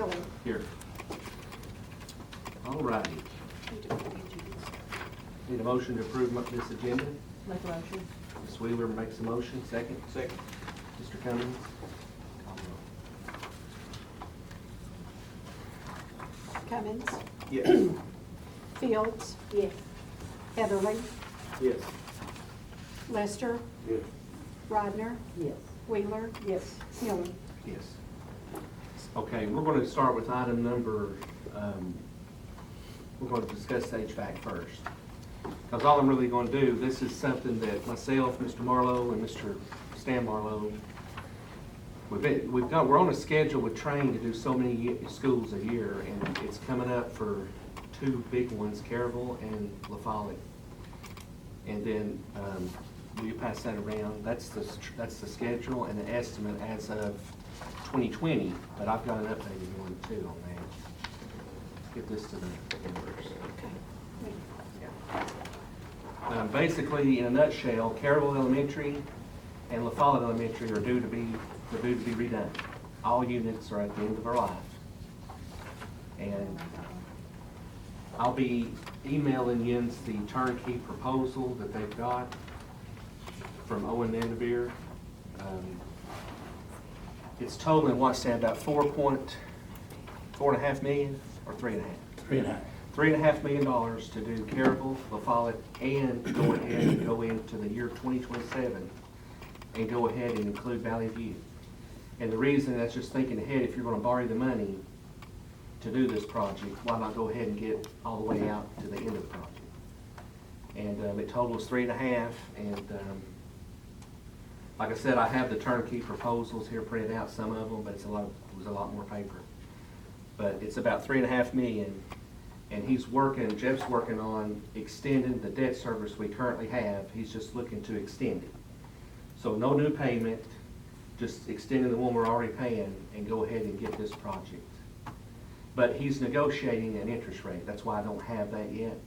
Hillen. Here. All righty. Need a motion to approve this agenda? Make a motion. Ms. Wheeler makes a motion, second. Second. Mr. Cummings? Cummins. Yes. Fields. Yes. Heatherly. Yes. Lester. Yes. Rodner. Yes. Wheeler. Yes. Hillen. Yes. Okay, we're going to start with item number, we're going to discuss HVAC first. Because all I'm really going to do, this is something that myself, Mr. Marlowe, and Mr. Stan Marlowe, we're on a schedule with Train to do so many schools a year, and it's coming up for two big ones, Caryville and La Follette. And then, will you pass that around? That's the schedule and the estimate as of 2020, but I've got an updated one too on that. Let's get this to the members. Okay. Basically, in a nutshell, Caryville Elementary and La Follette Elementary are due to be redone. All units are at the end of their life. And I'll be emailing Jens the turnkey proposal that they've got from Owen Vanderveer. It's totaling, what's that, about 4.5 million or 3.5? 3.5. $3.5 million to do Caryville, La Follette, and go ahead and go into the year 2027 and go ahead and include Valley View. And the reason, that's just thinking ahead, if you're going to borrow the money to do this project, why not go ahead and get all the way out to the end of the project? And it totals 3.5, and like I said, I have the turnkey proposals here printed out, some of them, but it was a lot more paper. But it's about 3.5 million, and Jeff's working on extending the debt service we currently have. He's just looking to extend it. So no new payment, just extending the one we're already paying and go ahead and get this project. But he's negotiating an interest rate. That's why I don't have that yet.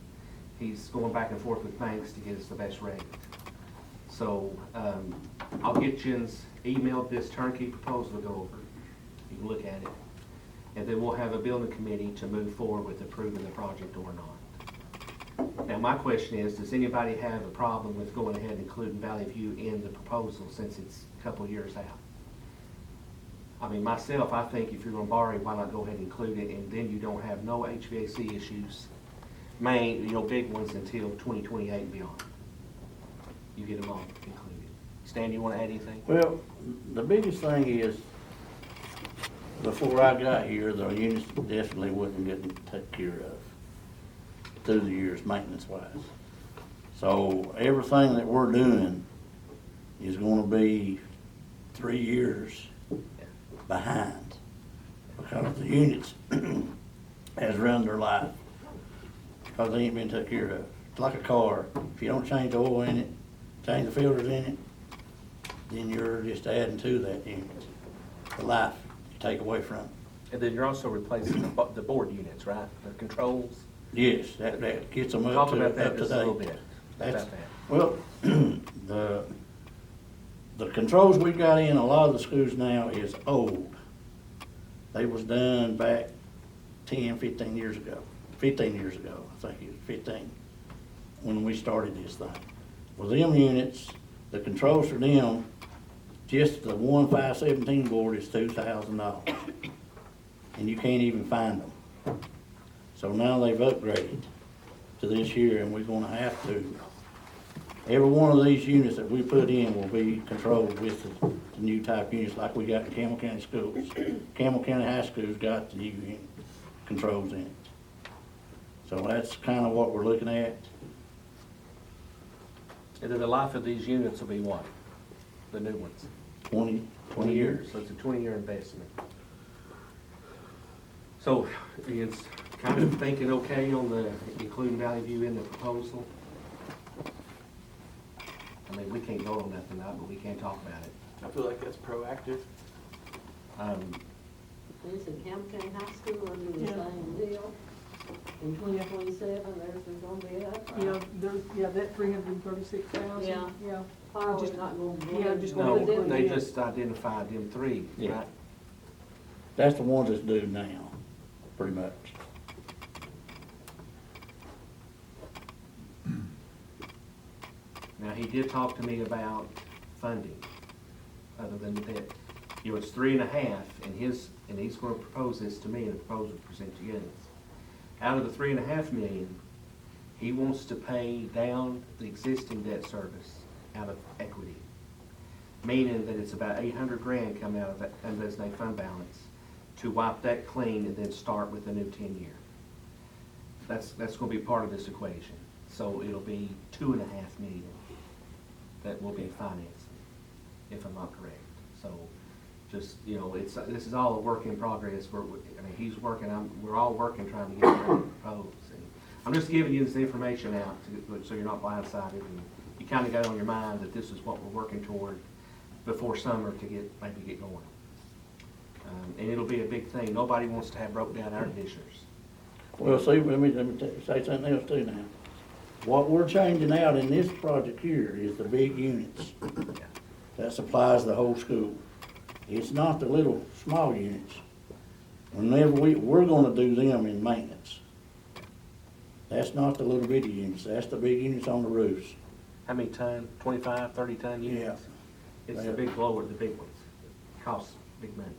He's going back and forth with banks to get us the best rate. So I'll get Jens emailed this turnkey proposal to go over. You can look at it. And then we'll have a building committee to move forward with approving the project or not. Now my question is, does anybody have a problem with going ahead and including Valley View in the proposal since it's a couple years out? I mean, myself, I think if you're gonna borrow, why not go ahead and include it, and then you don't have no HVAC issues, big ones until 2028 and beyond. You get them all included. Stan, you wanna add anything? Well, the biggest thing is, before I got here, the units definitely wasn't getting taken care of through the years, maintenance-wise. So everything that we're doing is gonna be 3 years behind, because the units has run their life, because they ain't been taken care of. It's like a car. If you don't change the oil in it, change the filters in it, then you're just adding to that unit, the life you take away from it. And then you're also replacing the board units, right? The controls? Yes, that gets them Talk up about that to just a little date. bit. That's, About that. well, the controls we got in a lot of the schools now is old. They was done back 10, 15 years ago. 15 years ago, I think it was 15, when we started this thing. Well, them units, the controls for them, just the 1517 board is $2,000. And you can't even find them. So now they've upgraded to this year, and we're gonna have to. Every one of these units that we put in will be controlled with the new type units like we got in Campbell County schools. Campbell County High School's got the new controls in it. So that's kind of what we're looking at. And then the life of these units will be what? The new ones? 20 years. So it's a 20-year investment. So it's kind of thinking okay on the including Valley View in the proposal. I mean, we can't vote on that tonight, but we can talk about it. I feel like that's proactive. This in Campbell County High School, will do the Yeah. same deal. In 2027, theirs is gonna be up. That 336,000. Yeah. Yeah. Fireworks not gonna be. Yeah, just No, Well, they just identified them three, Yeah. right? That's the ones that's due now, pretty much. Now, he did talk to me about funding, other than that, you know, it's 3.5, and he's gonna propose this to me in a proposal to present to you. Out of the 3.5 million, he wants to pay down the existing debt service out of equity. Meaning that it's about 800 grand coming out of that undesignated fund balance to wipe that clean and then start with a new 10-year. That's gonna be part of this equation. So it'll be 2.5 million that will be financing, if I'm not correct. So just, you know, this is all a work in progress. I mean, he's working, we're all working trying to get it proposed. And I'm just giving you this information out so you're not blindsided and you kind of got on your mind that this is what we're working toward before summer to maybe get going. And it'll be a big thing. Nobody wants to have broke down air conditioners. Well, see, let me say something else too now. What we're changing out in this project here is the big units. That supplies the whole school. It's not the little, small units. Whenever we're gonna do them in maintenance. That's not the little bitty units, that's the big units on the roofs. How many ton, 25, 30 ton units? It's the big blower, the big ones. Costs big money.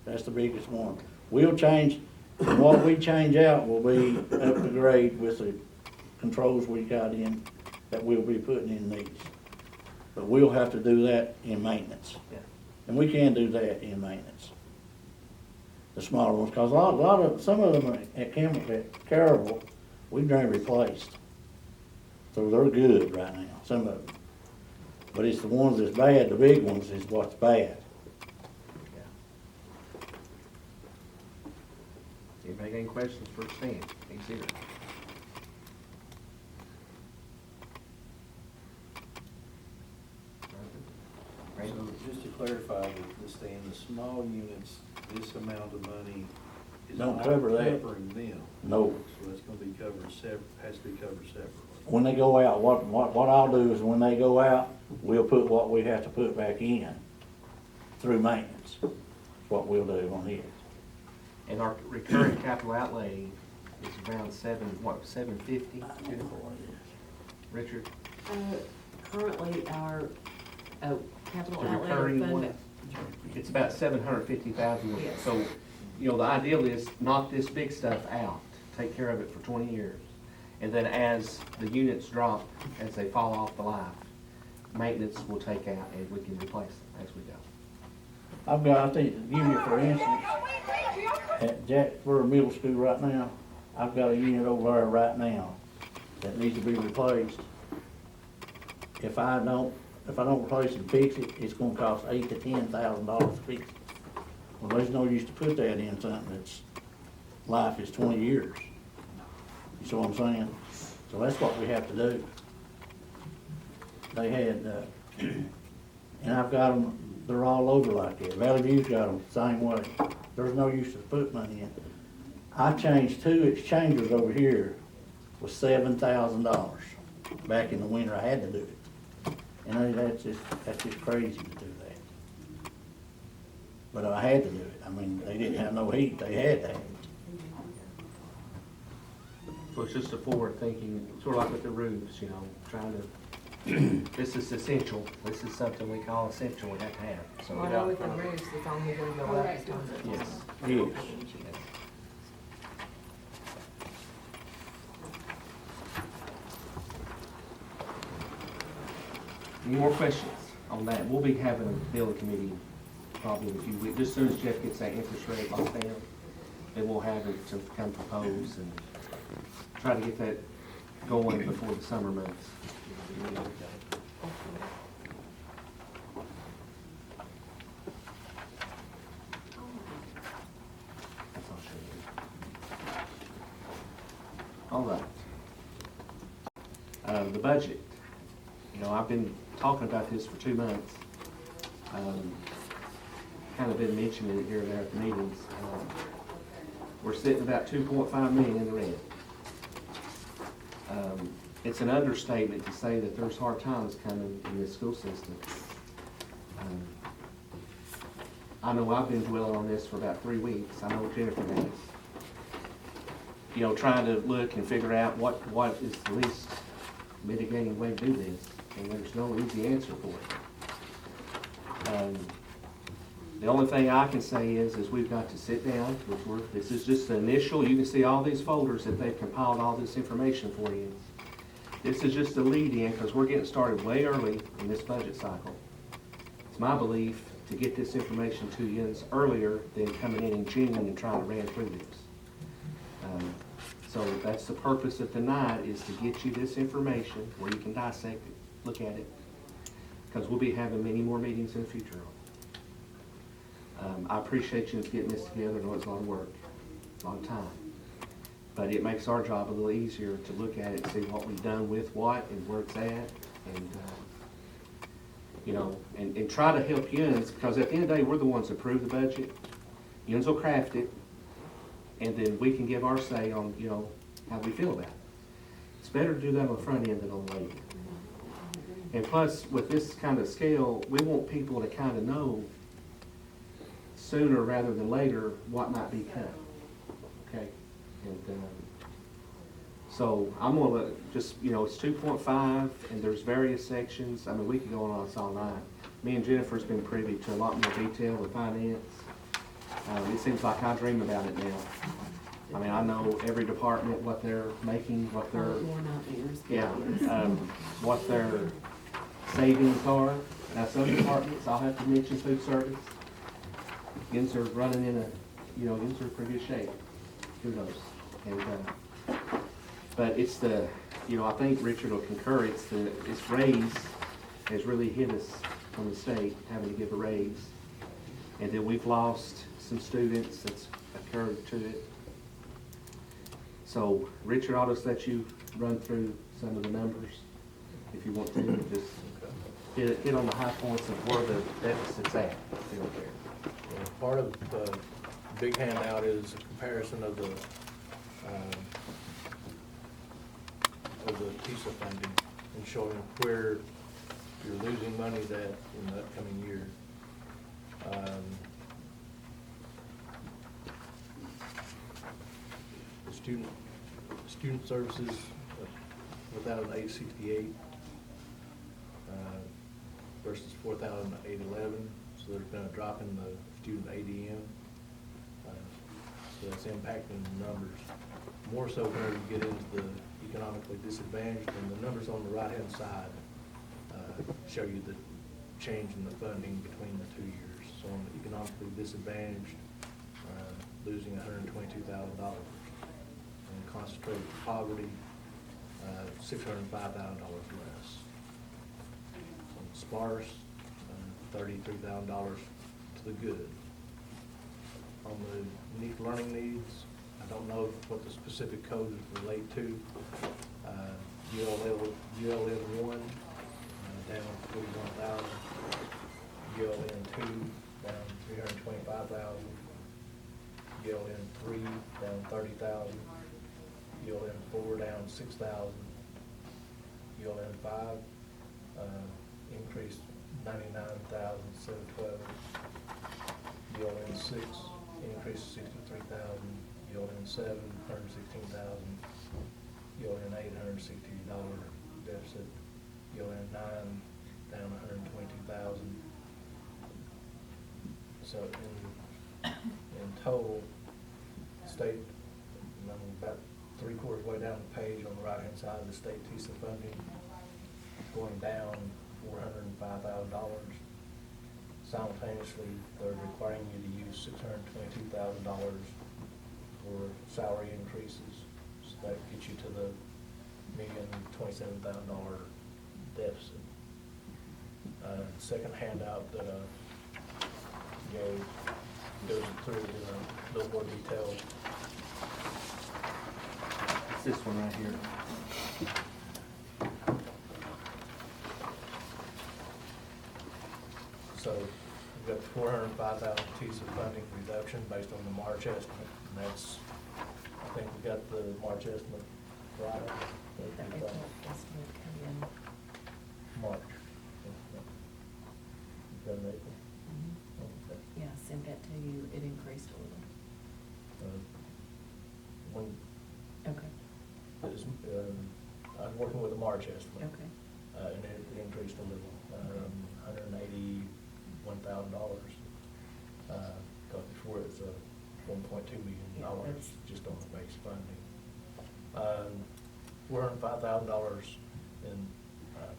That's the biggest one. We'll change, what we change out will be up to grade with the controls we got in, that we'll be putting in these. But we'll have to do that in maintenance. Yeah. And we can do that in maintenance. The smaller ones, cause a lot of, some of them at Carroll, we've done replaced. So they're good right now, some of them. But it's the ones that's bad, the big ones is what's bad. Anybody got any questions for Stan? He's here. So just to clarify, the Stan, the small units, this amount of money is Don't not cover that. covering them. No. So that's gonna be covered has to be covered separately. When they go out, what I'll do is when they go out, we'll put what we have to put back in through maintenance. That's what we'll do on here. And our recurring capital outlay is around 750? Richard? Currently, our capital The outlay recurring fund. one? It's about 750,000. Yes. So, you know, the ideal is knock this big stuff out, take care of it for 20 years. And then as the units drop, as they fall off the life, maintenance will take out and we can replace them as we go. I've got, I think, to give you for instance, at Jacksboro Middle School right now, I've got a unit over there right now that needs to be replaced. If I don't replace and fix it, it's gonna cost $8,000 to $10,000 to fix it. Well, there's no use to put that in something that's, life is 20 years. You see what I'm saying? So that's what we have to do. They had, and I've got them, they're all over like that. Valley View's got them the same way. There's no use to put money in. I changed 2 exchangers over here with $7,000. Back in the winter, I had to do it. And that's just crazy to do that. But I had to do it. I mean, they didn't have no heat, they had to have it. So it's just a forward thinking, sort of like with the roofs, you know, trying to, this is essential. This is something we call essential, we have to have. So Well, I know with the roofs, it's only gonna go up as time goes on. Yes. Yes. Any more questions on that? We'll be having a building committee probably in a few weeks, just as soon as Jeff gets that interest rate locked down, then we'll have it to come propose and try to get that going before the summer months. That's all show you. All right. The budget. You know, I've been talking about this for 2 months. Kind of been mentioning it here and there at the meetings. We're sitting about 2.5 million in the red. It's an understatement to say that there's hard times coming in this school system. I know I've been dwelling on this for about 3 weeks, I know Jennifer has. You know, trying to look and figure out what is the least mitigating way to do this, and there's no easy answer for it. The only thing I can say is we've got to sit down, this is just the initial, you can see all these folders that they've compiled all this information for you. This is just a lead in, because we're getting started way early in this budget cycle. It's my belief to get this information to you earlier than coming in June and trying to ran through this. So that's the purpose of tonight, is to get you this information where you can dissect it, look at it, because we'll be having many more meetings in the future. I appreciate you getting this together. I know it's a lot of work, a lot of time. But it makes our job a little easier to look at it and see what we've done with what and where it's at. And, you know, and try to help Yuns, because at the end of the day, we're the ones that approve the budget. Yuns will craft it, and then we can give our say on, you know, how we feel about it. It's better to do that on the front end than on the later. And plus, with this kind of scale, we want people to kind of know sooner rather than later what might be cut, okay? And so I'm gonna just, you know, it's 2.5 and there's various sections. I mean, we could go on this all night. Me and Jennifer's been privy to a lot more detail with finance. It seems like I dream about it now. I mean, I know every department, what they're making, what they're, what their savings are. Now, some departments, I'll have to mention food service. Yins are running in Yins are in pretty good shape. Who knows? And, but it's the, you know, I think Richard will concur, it's raise has really hit us from the state, having to give a raise. And then we've lost some students that's occurred to it. So Richard, I'll just let you run through some of the numbers if you want to, just hit on the high points of where the deficit's at, if you don't care. Part of the big handout is a comparison of the TISA funding and showing where you're losing money at in the upcoming year. Student services without an 868 versus 4,811. So there's been a drop in the student ADM. So that's impacting the numbers. More so when you get into the economically disadvantaged, and the numbers on the right-hand side show you the change in the funding between the 2 years. So on the economically disadvantaged, losing $122,000. And concentrated poverty, $605,000 less. On sparse, $33,000 to the good. On the unique learning needs, I don't know what the specific codes relate to. ULN 1 down 41,000. ULN 2 down 325,000. ULN 3 down 30,000. ULN 4 down 6,000. ULN 5 increased 99,712. ULN 6 increased 63,000. ULN 7 $116,000. ULN 8 $160 deficit. ULN 9 down 122,000. So in total, state, about 3/4 way down the page on the right-hand side of the state TISA funding, going down $405,000. Simultaneously, they're requiring you to use $622,000 for salary increases. So that gets you to the $1,027,000 deficit. Second handout that goes through in a little more detail. It's this one right here. So we've got 405,000 TISA funding reduction based on the March estimate, and that's, I think we got the March estimate right. March. You've got an April? Okay. Yeah, I sent that to you, it increased a little. When, Okay, I'm working with a March estimate. okay. And it increased a little, $181,000. Because before it was $1.2 million Yeah, that's- just on the base funding. We're earning $5,000 in,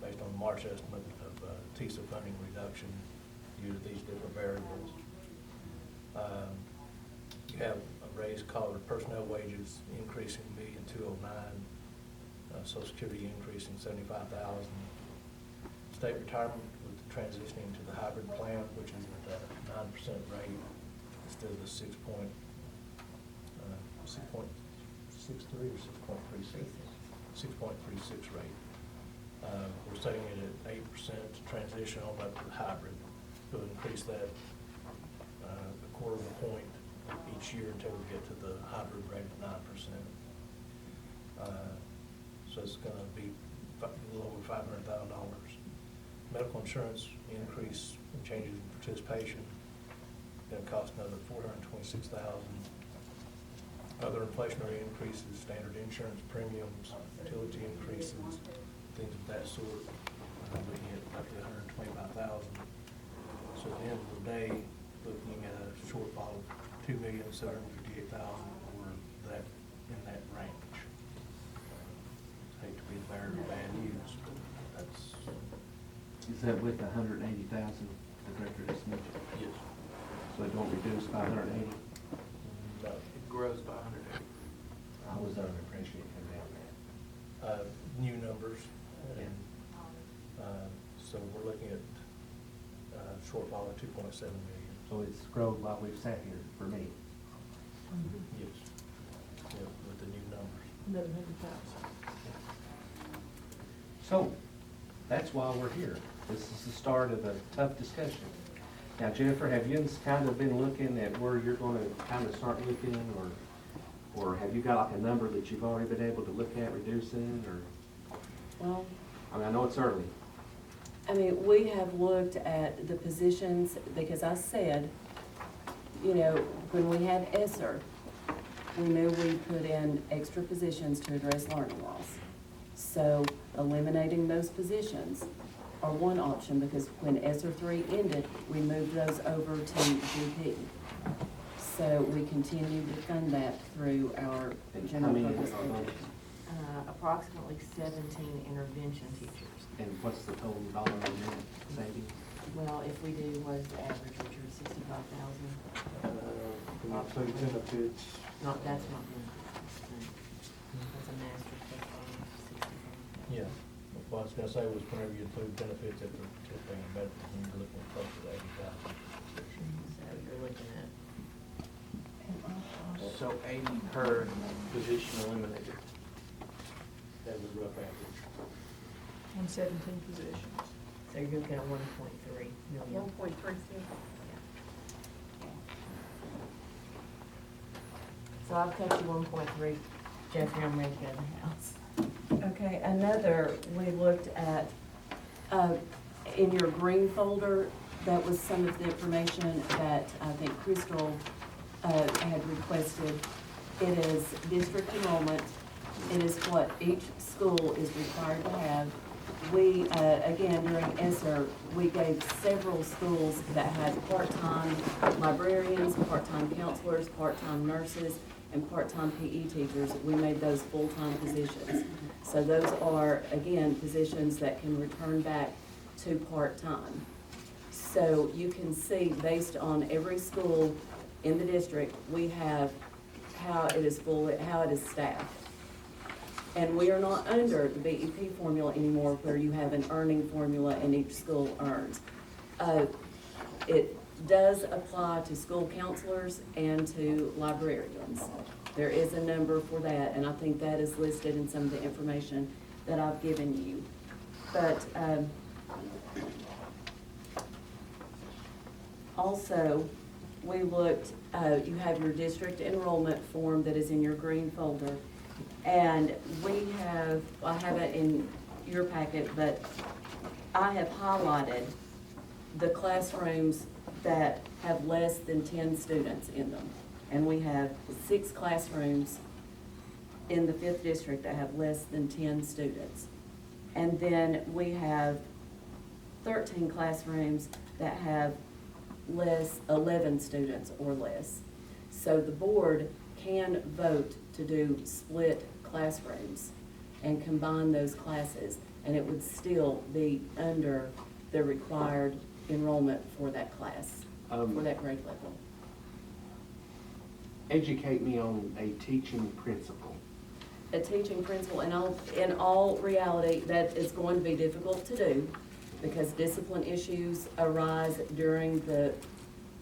based on the March estimate of TISA funding reduction due to these different variables. You have a raise called personnel wages increasing $1,209,000. Social Security increasing $75,000. State retirement with the transitioning to the hybrid plan, which is at a 9% rate instead of the 6.63 or 6.36 rate. We're setting it at 8% to transition on up to the hybrid. We'll increase that a quarter of a point each year until we get to the hybrid rate of 9%. So it's gonna be a little over $500,000. Medical insurance increase and changes in participation, gonna cost another $426,000. Other inflationary increases, standard insurance premiums, utility increases, things of that sort, looking at roughly $125,000. So at the end of the day, looking at a shortfall of $2,758,000 or that, in that range. Hate to be the bearer of bad news, but that's, Is that with the 180,000 the director just mentioned? yes. So it don't reduce by 180? No. It grows by 180. I was under the impression it came down that. New numbers, and, so we're looking at, shortfall of $2.7 million. So it's grown while we've sat here for me. Yes. Yeah, with the new numbers. 1100,000. So, that's why we're here. This is the start of a tough discussion. Now, Jennifer, have you kind of been looking at where you're gonna kind of start looking, or have you got like a number that you've already been able to look at reducing, or, Well, I mean, I know it's early. I mean, we have looked at the positions, because I said, you know, when we had ESSER, we knew we put in extra positions to address learning loss. So eliminating those positions are one option, because when ESSER 3 ended, we moved those over to GP. So we continue to fund that through our And how general many purpose are those? budget. Approximately 17 intervention teachers. And what's the total dollar amount savings? Well, if we do, what is the average, Richard, 65,000? Include benefits. Not, that's not benefits. That's a master's plus 65. Yeah. What I was gonna say was whenever you include benefits after tipping and benefits, you're looking close to 80,000. So you're looking at, So 80 per position eliminated. That was a rough average. And 17 positions. so you're looking at 1.3 million. 1.36. So I've cut you 1.3. Jeffrey, I'm ready to go to the house. Okay, another, we looked at, in your green folder, that was some of the information that I think Crystal had requested. It is district enrollment. It is what each school is required to have. We, again, during ESSER, we gave several schools that had part-time librarians, part-time counselors, part-time nurses, and part-time PE teachers. We made those full-time positions. So those are, again, positions that can return back to part-time. So you can see, based on every school in the district, we have how it is how it is staffed. And we are not under the BEP formula anymore, where you have an earning formula and each school earns. It does apply to school counselors and to librarians. There is a number for that, and I think that is listed in some of the information that I've given you. But also, we looked, you have your district enrollment form that is in your green folder. And we have, I have it in your packet, but I have highlighted the classrooms that have less than 10 students in them. And we have 6 classrooms in the 5th district that have less than 10 students. And then we have 13 classrooms that have 11 students or less. So the board can vote to do split classrooms and combine those classes, and it would still be under the required enrollment for that class, for that grade level. Educate me on a teaching principle. A teaching principal, in all reality, that is going to be difficult to do because discipline issues arise during the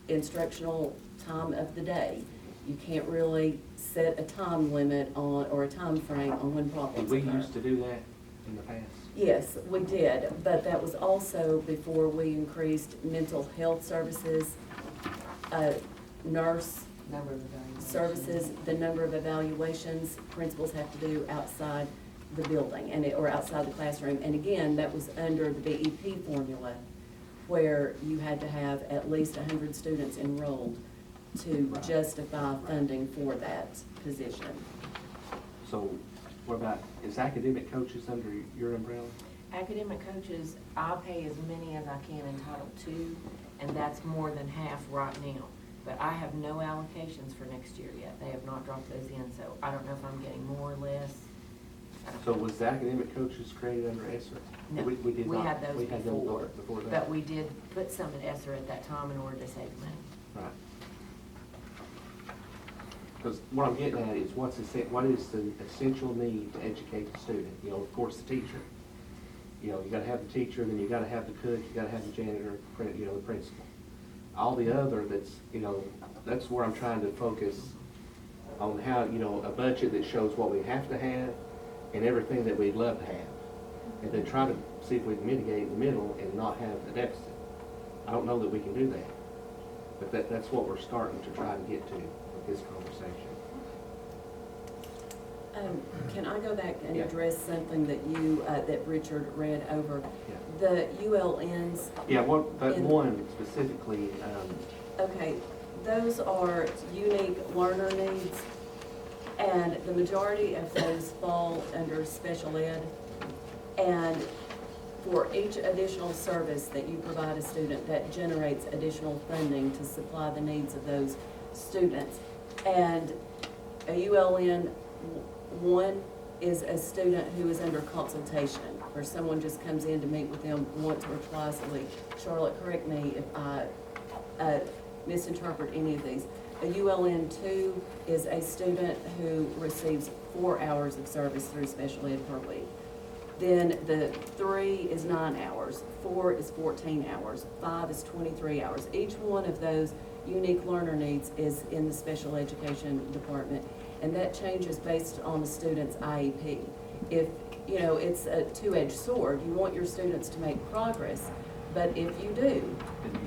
instructional time of the day. You can't really set a time limit on, or a time frame on when Did problems we occur. used to do that in the past? Yes, we did, but that was also before we increased mental health services, nurse Number of evaluations. services, the number of evaluations principals have to do outside the building or outside the classroom. And again, that was under the BEP formula where you had to have at least 100 students enrolled to Right. justify funding for that position. So what about, is academic coaches under your umbrella? Academic coaches, I pay as many as I can in Title II, and that's more than half right now. But I have no allocations for next year yet. They have not dropped those in, so I don't know if I'm getting more or less. I don't So know. was the academic coaches created under ESSER? No, We did we not. had those We had them before, before that. but we did put some at ESSER at that time in order to save money. Right. Because what I'm getting at is what is the essential need to educate the student? You know, of course, the teacher. You know, you gotta have the teacher, then you gotta have the cook, you gotta have the janitor, the principal. All the other that's where I'm trying to focus on how, a budget that shows what we have to have and everything that we'd love to have. And then try to see if we can mitigate in the middle and not have a deficit. I don't know that we can do that, but that's what we're starting to try to get to with this conversation. Can I go back and Yeah. address something that that Richard read over? Yeah. The ULNs. Yeah, that in- one specifically, Okay, those are unique learner needs, and the majority of those fall under special ed. And for each additional service that you provide a student, that generates additional funding to supply the needs of those students. And a ULN 1 is a student who is under consultation, where someone just comes in to meet with them once or twice a week. Charlotte, correct me if I misinterpret any of these. A ULN 2 is a student who receives 4 hours of service through special ed per week. Then the 3 is 9 hours, 4 is 14 hours, 5 is 23 hours. Each one of those unique learner needs is in the special education department, and that changes based on the student's IEP. If, it's a two-edged sword, you want your students to make progress, but if you do,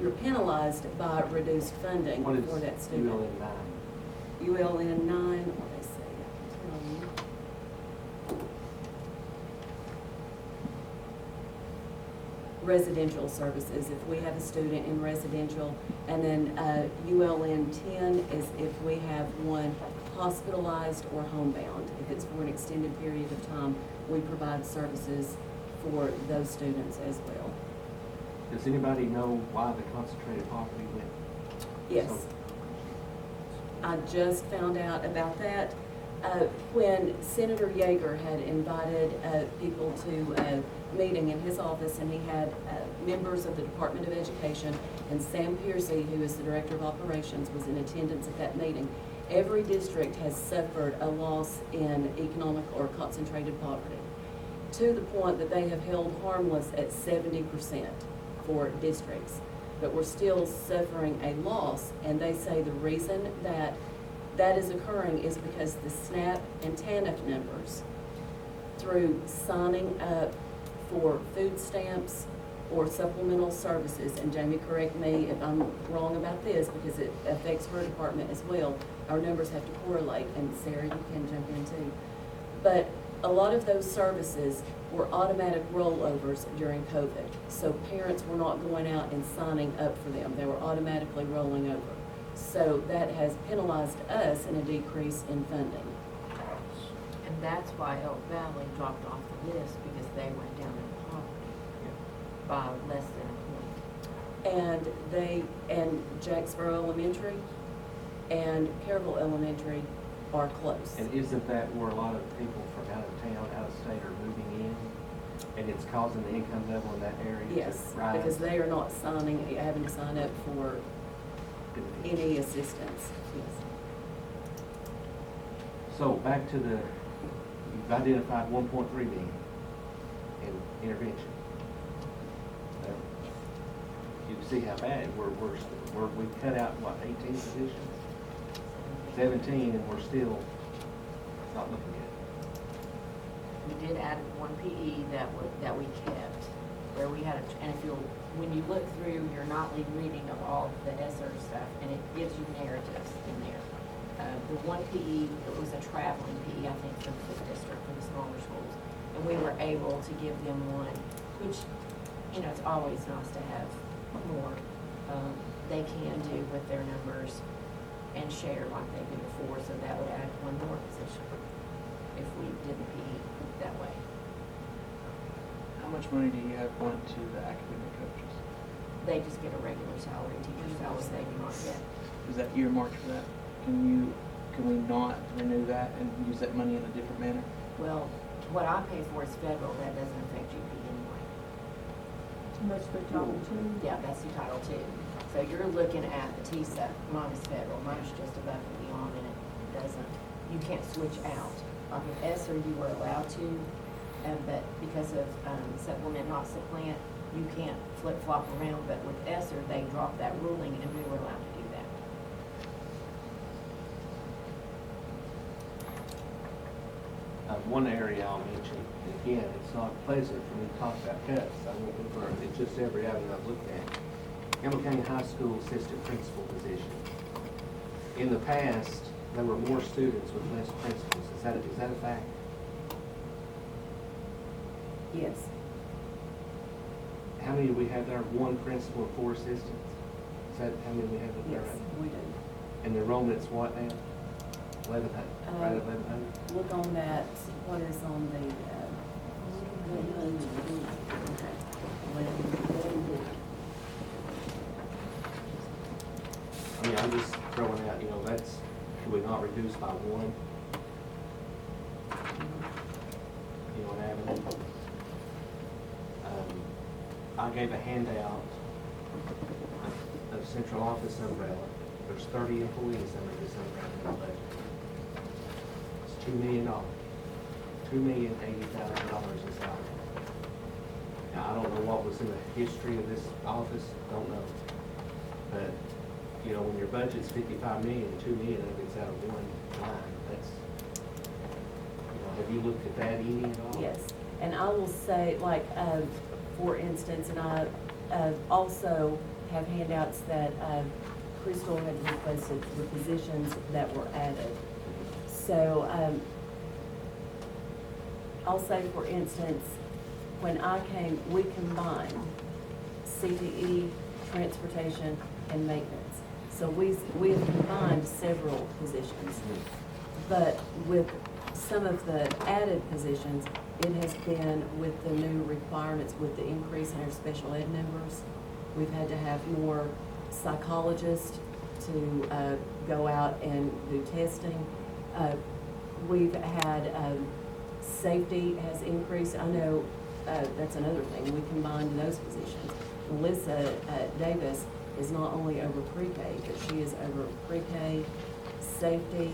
you're penalized by reduced funding what is for that student. ULN 9? ULN 9, what did I say? I'll tell you. Residential services, if we have a student in residential, and then ULN 10 is if we have one hospitalized or homebound. If it's for an extended period of time, we provide services for those students as well. Does anybody know why the concentrated poverty went? Yes. so- I just found out about that when Senator Yeager had invited people to a meeting in his office, and he had members of the Department of Education, and Sam Piercy, who is the Director of Operations, was in attendance at that meeting. Every district has suffered a loss in economic or concentrated poverty, to the point that they have held harmless at 70% for districts. But we're still suffering a loss, and they say the reason that that is occurring is because the SNAP and TANF numbers, through signing up for food stamps or supplemental services, and Jamie, correct me if I'm wrong about this, because it affects her department as well, our numbers have to correlate, and Sarah, you can jump in too. But a lot of those services were automatic rollovers during COVID. So parents were not going out and signing up for them. They were automatically rolling over. So that has penalized us in a decrease in funding. And that's why Elk Valley dropped off the list, because they went down in poverty by less than a point. And Jacksboro Elementary and Carroll Elementary are close. And isn't that where a lot of people from out of town, out of state are moving in? And it's causing the income level in that area to Yes, rise? because they are not having to sign up for any assistance, yes. So back to you've identified 1.3 million in intervention. You can see how bad we cut out, what, 18 positions? 17, and we're still not looking good. We did add one PE that we kept, where we had, and when you look through your nightly reading of all the ESSER stuff, and it gives you narratives in there. The one PE, it was a traveling PE, I think, from the district, from the smaller schools. And we were able to give them one, which, it's always nice to have more. They can do with their numbers and share like they did before, so that would add one more position if we did the PE that way. How much money do you have going to the academic coaches? They just get a regular salary, teacher's salary, they do not get. Is that earmarked for that? Can we not renew that and use that money in a different manner? Well, what I pay for is federal, that doesn't affect GP anyway. That's the Title II. Yeah, that's the Title II. So you're looking at the TISA minus federal, minus just above and beyond, and it doesn't, you can't switch out. Like with ESSER, you were allowed to, but because of supplement, not supplant, you can't flip-flop around, but with ESSER, they dropped that ruling and we were allowed to do that. One area I'll mention, and again, it's not pleasant for me to talk about cuts. I won't confirm, it's just every avenue I've looked at. Hamilton County High School assistant principal position. In the past, there were more students with less principals. Is that a fact? Yes, How many do we have there? One principal and 4 assistants? Is that how many we have up there? yes, right now? we do. And the enrollment's what now? 1,100, right at 1,100? Look on that, what is on the, I mean, I'm just throwing out, can we not reduce by 1? An avenue. I gave a handout of central office umbrella. There's 30 employees under this umbrella budget. It's $2 million. $2,080,000 in salary. Now, I don't know what was in the history of this office, don't know. But, when your budget's 55 million, $2 million of it's out of one line, that's, have you looked at that any at all? yes. And I will say, for instance, and I also have handouts that Crystal had requested for positions that were added. So I'll say, for instance, when I came, we combined CTE, transportation, and maintenance. So we have combined several positions. But with some of the added positions, it has been with the new requirements, with the increase in our special ed numbers. We've had to have more psychologists to go out and do testing. We've had safety has increased. I know that's another thing. We combined those positions. Melissa Davis is not only over pre-K, but she is over pre-K, safety,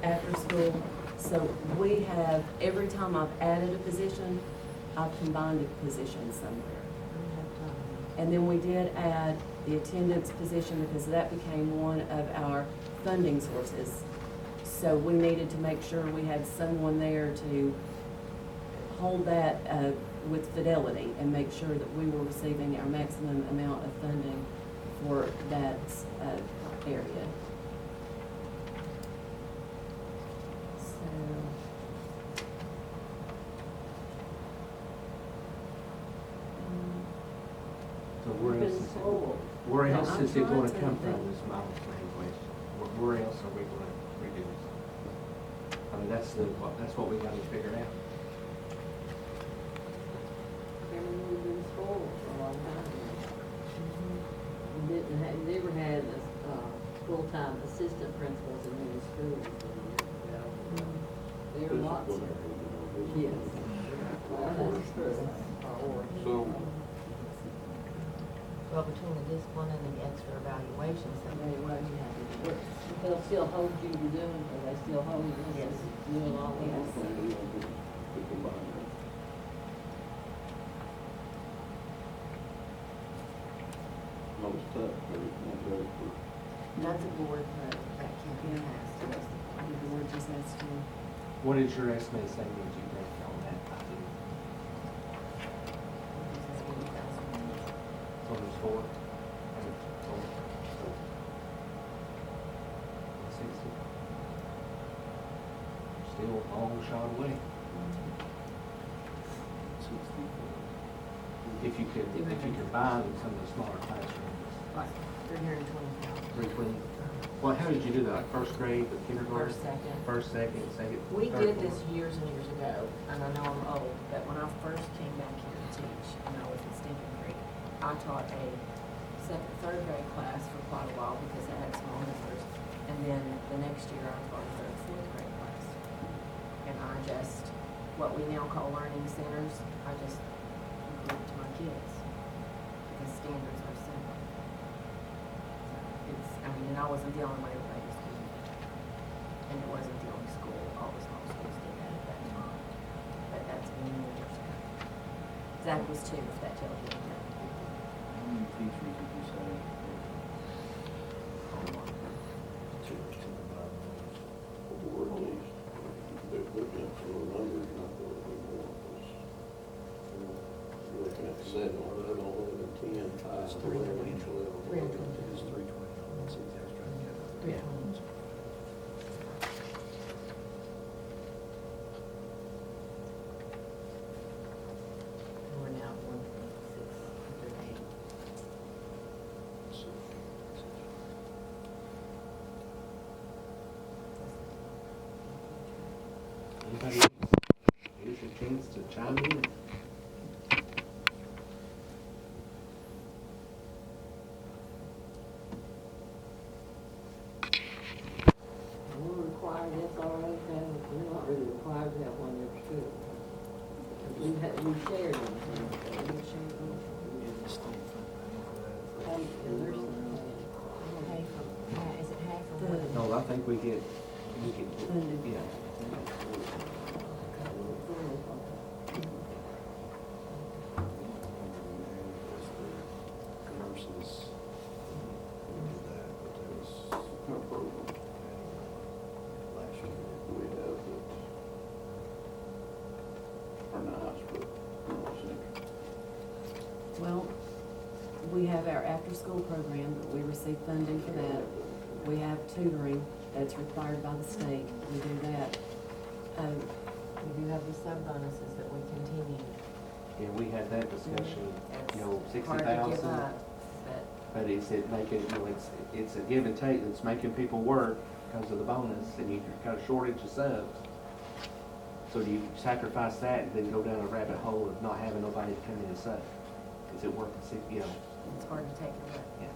after school. So we have, every time I've added a position, I've combined a position somewhere. And then we did add the attendance position because that became one of our funding sources. So we needed to make sure we had someone there to hold that with fidelity and make sure that we were receiving our maximum amount of funding for that area. So else I'm is it gonna trying to come from, think. is my main question. Where else are we gonna reduce? I mean, that's what we gotta figure out. We've been spoiled for a long time. We didn't have, never had full-time assistant principals in many schools years ago. There are lots of, yes. Well, that's true. So, Well, between the discipline and the extra evaluations, that They won't have to work. They'll still hold you to doing, or they still hold you Yes. to doing all this. most tough, but it's not very good. that's a board vote that can't be passed. The board just has to, What is your estimate savings you think on that? So there's four? 60. Still a long shot away. If you could buy them some of the smaller classrooms. Like $320,000. 320. Well, how did you do that? Like first grade, the kindergarten? First, second. First, second. We third, did this fourth? years and years ago, and I know I'm old, but when I first came back here to teach, and I was in Stinking Creek, I taught a third grade class for quite a while because I had small numbers. And then the next year, I taught a third, fourth grade class. And what we now call learning centers, I just group to my kids. Because standards are similar. And I wasn't the only one everybody was doing it. And it wasn't the only school, all the small schools did that at that time. But that's many years ago. Zach was 2, if that tells you anything. How many teachers did you say? Or at least, they're looking at some of the numbers, not what we want, because you're looking at 7, 11, 10, 5, 11, 12. It's 320. That's the exact right. Yeah. We're now 1.6, 108. Anybody else? Here's your chance to chime in. We're required SRO to have, we're not really required to have one in every school. We shared them. We shared them. And there's some, Is it half or more? No, I think we get, Funded. yeah. Nurses, did that, but there was Our program, last year. we have that are nice, but not central. well, we have our after-school program, we receive funding for that. We have tutoring that's required by the state, we do that. We do have the sub bonuses that we continue. Yeah, we had that discussion, you know, It's hard to give 60,000. up, but But it's making, you know, it's a give and take that's making people work because of the bonus, and you've got a shortage of subs. So do you sacrifice that and then go down a rabbit hole of not having nobody to come in and sub? Is it worth it, you know? it's hard to take it away. Yeah.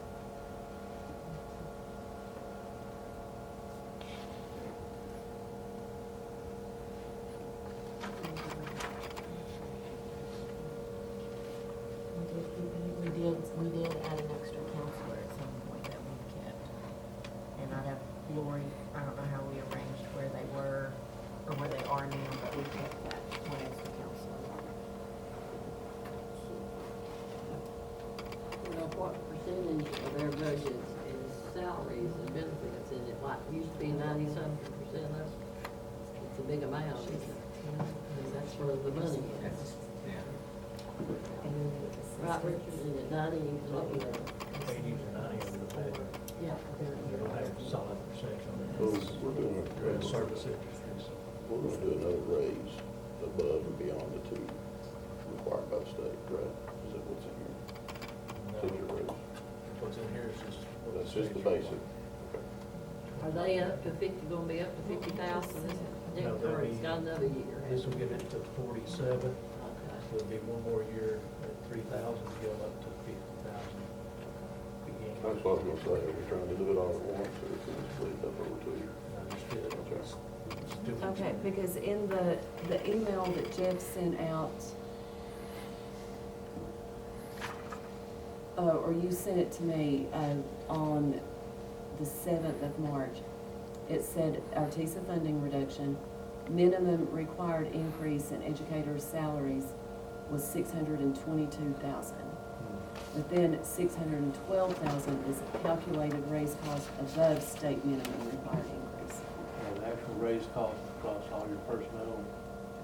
We did add an extra counselor at some point that we kept. And I'd have Lori, I don't know how we arranged where they were or where they are now, but we kept that one extra counselor. you know, what percentage of their budget is salaries and benefits, and it might, used to be 90-something percent of it. It's a big amount, isn't it? Because that's where the money is. Right, Richard, is it 90, you can look at it. 80 to 90 over the pay. Yeah. You don't have solid percentage on So it. we're doing It's service industries. we're gonna do another raise above and beyond the 2 required by the state, right? Is that what's in here? Teacher raise. what's in here is just. what That's just the state's basic. requiring. Are they up to 50, gonna be up to 50,000 this No, next, they'll or it's be- got another year? This will get it to 47, Okay. so it'll be one more year at 3,000 to go up to 50,000. Beginning. That's what I'm gonna say, we're trying to do it all at once, or it's gonna split it up over 2 years. Okay, because in the email that Jeff sent out, or you sent it to me, on the 7th of March, it said our TISA funding reduction, minimum required increase in educators' salaries was $622,000. But then $612,000 is a calculated raise cost above state minimum required increase. The actual raise cost across all your personnel,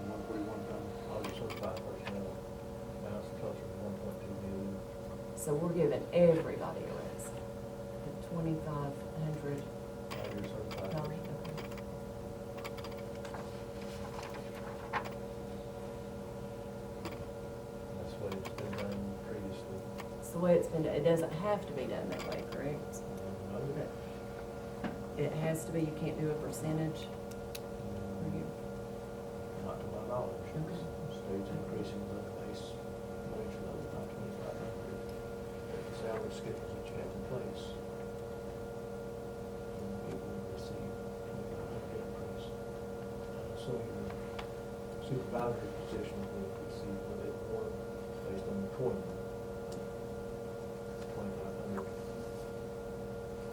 141 times. All your certified personnel, now it's closer to 1.2 million. So we're giving everybody a raise at $2,500. All your certified. That's the way it's been done previously. It's the way it's been done. It doesn't have to be done that way, correct? No, that, It has to be, you can't do a percentage. Or you- not to my knowledge. Okay. State's increasing the base wage level by 2,500. But the salary schedules that you have in place, people will receive 2,500 increase. So your supervisory position will receive a little bit more based on employment. 2,500.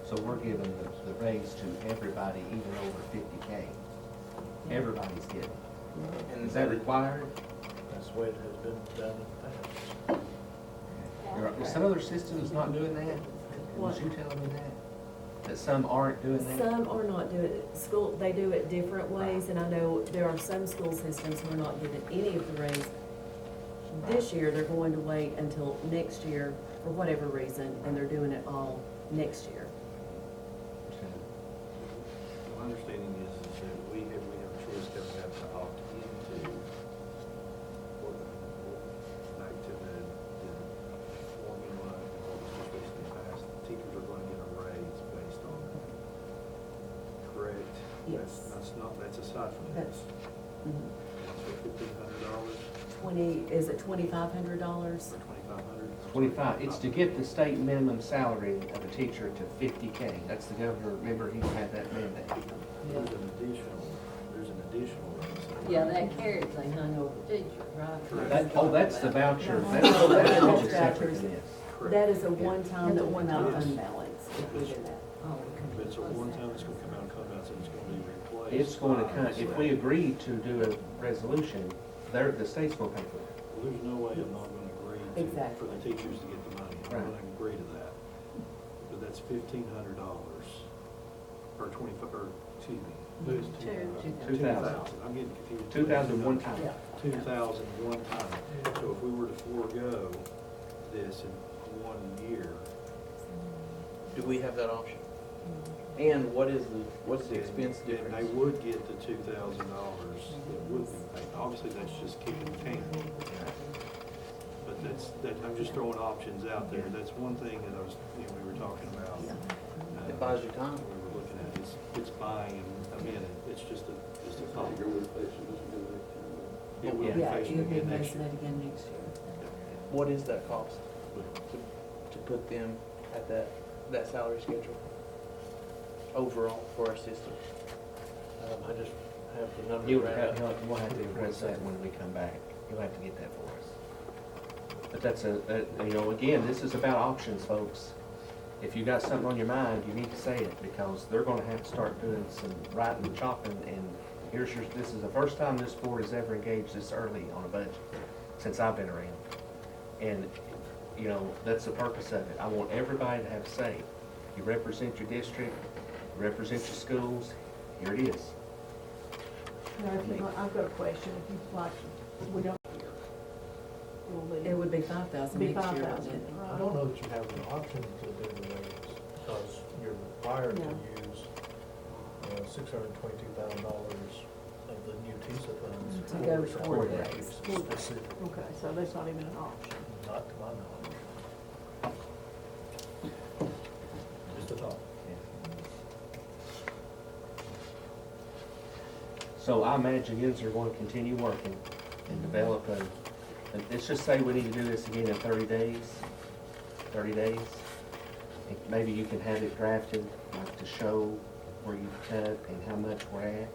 So we're giving the raise to everybody even over 50K. Everybody's getting. And Is that required? That's the way it has been done in the past. Are some other systems not doing that? Was you telling me that? That some aren't doing that? Some are not doing it, they do it different ways, and I know there are some school systems who are not giving any of the raise. This year, they're going to wait until next year, for whatever reason, and they're doing it all next year. My understanding is that we have a choice that we have to opt into, or back to the formula, what was just recently passed, teachers are going to get a raise based on that. Correct? Yes. That's aside from that. That's, mhm. $1,500 is it $2,500? or 2,500? 25, it's to get the state minimum salary of a teacher to 50K. That's the governor, remember, he had that mandate. There's an additional raise. Yeah, that carries they hung over teachers, right? That's the voucher, No. that's That's totally separate vouchers. than this. That is a one-time, That's a that will not one-time. unbalance. Oh, But it's a one-time, it's gonna come out of fund balance, and it's gonna be replaced. It's going to by come, if we state. agree to do a resolution, the state's going to pay for it. Well, there's no way I'm not gonna agree to, Exactly. for the teachers to get the money. I'm Right. gonna agree to that. But that's $1,500, or 25, or, excuse me. Lose Two thousand. I'm getting confused. 2,000 one time. 2,000 one time. So if we were to forego this in 1 year, Do we have that option? And what's the expense then difference? they would get the $2,000 that would be paid. Obviously, that's just kicking the can. But I'm just throwing options out there. That's one thing that we were talking about. It buys you time. We were looking at, it's buying a minute. It's just a thought. You're with facing this again next year. It will be Yeah, facing you'll be again next facing year. it again next year. What is that cost to put them at that salary schedule overall for our system? I just have the number. We'll have to address that when we come back. You'll have to get that for us. But that's again, this is about options, folks. If you got something on your mind, you need to say it, because they're gonna have to start doing some writing and chopping, and this is the first time this board has ever engaged this early on a budget since I've been around. And, that's the purpose of it. I want everybody to have a say. You represent your district, you represent your schools, here it is. Now, I've got a question, if you'd like, we don't hear. It would be 5,000 Be next year, 5,000, wouldn't it? right? I don't know that you have an option to do the raise, because you're required to No. use $622,000 of the new TISA funds. To go for toward something that. specific, Okay, so that's not even an option. not to my knowledge. So I imagine yous are going to continue working and develop and let's just say we need to do this again in 30 days. 30 days. And maybe you can have it drafted, like to show where you cut and how much we're at.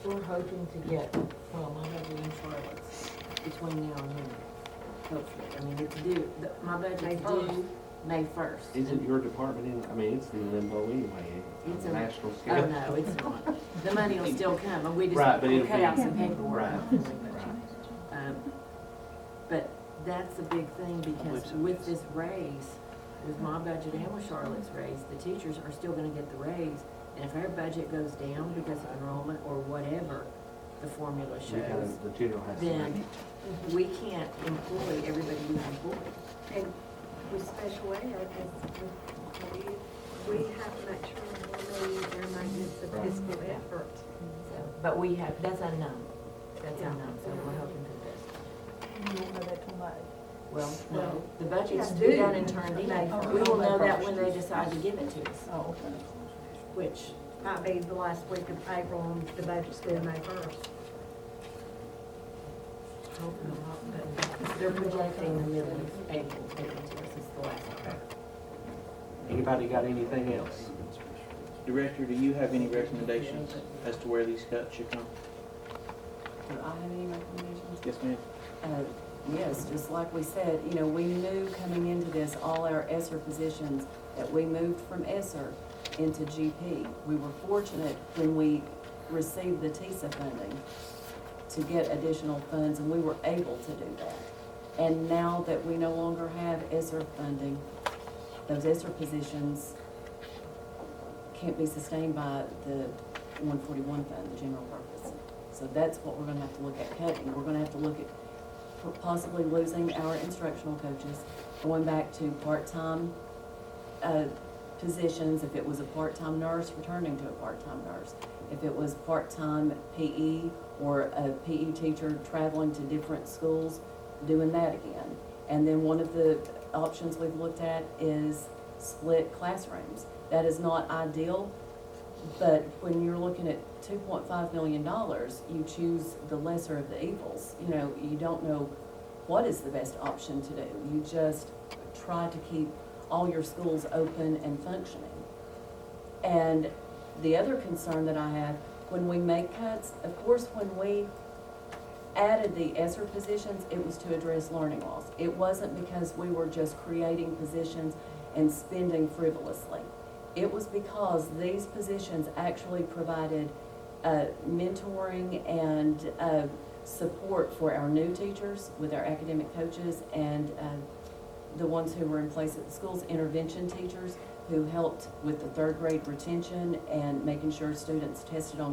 We're hoping to get, well, my budget in Charlotte's between now and then, hopefully. I mean, it's due, my budget's May due May 1st. Isn't your department in, I mean, it's in limbo anyway, It's on a- a national Oh, scale. no, it's not. The money will still come, and we just Right, but we'll it'll cut be- out some paperwork. Right. hopefully, but, But that's a big thing, because with this raise, with my budget and with Charlotte's raise, the teachers are still gonna get the raise. And if our budget goes down because of enrollment or whatever the formula We gotta, shows, the general has to then make it. we can't employ everybody we employ. And with special ed, we have to make sure we're meeting their maintenance of Right. physical effort. So, but we have, that's unknown. That's Yeah. unknown, so we're hoping for this. You won't know that till May. Well, no, the budget's Yeah, to be done due. and turned in. May We will first. know that when they decide to give it to us, Oh, okay. which, Might be the last week of April, and the budget's due May 1st. hopefully not, but they're projecting the middle of April, to give it to us, it's the last of it. Anybody got anything else? Director, do you have any recommendations as to where these cuts should come? Do I have any recommendations? Yes, ma'am. Yes, just like we said, you know, we knew coming into this, all our ESSER positions, that we moved from ESSER into GP. We were fortunate when we received the TISA funding to get additional funds, and we were able to do that. And now that we no longer have ESSER funding, those ESSER positions can't be sustained by the 141 fund, the general purpose. So that's what we're gonna have to look at cutting. We're gonna have to look at possibly losing our instructional coaches, going back to part-time positions, if it was a part-time nurse, returning to a part-time nurse. If it was part-time PE or a PE teacher traveling to different schools, doing that again. And then one of the options we've looked at is split classrooms. That is not ideal, but when you're looking at $2.5 million, you choose the lesser of the evils. You know, you don't know what is the best option to do. You just try to keep all your schools open and functioning. And the other concern that I have, when we make cuts, of course, when we added the ESSER positions, it was to address learning loss. It wasn't because we were just creating positions and spending frivolously. It was because these positions actually provided mentoring and support for our new teachers with our academic coaches and the ones who were in place at the schools, intervention teachers who helped with the third grade retention and making sure students tested on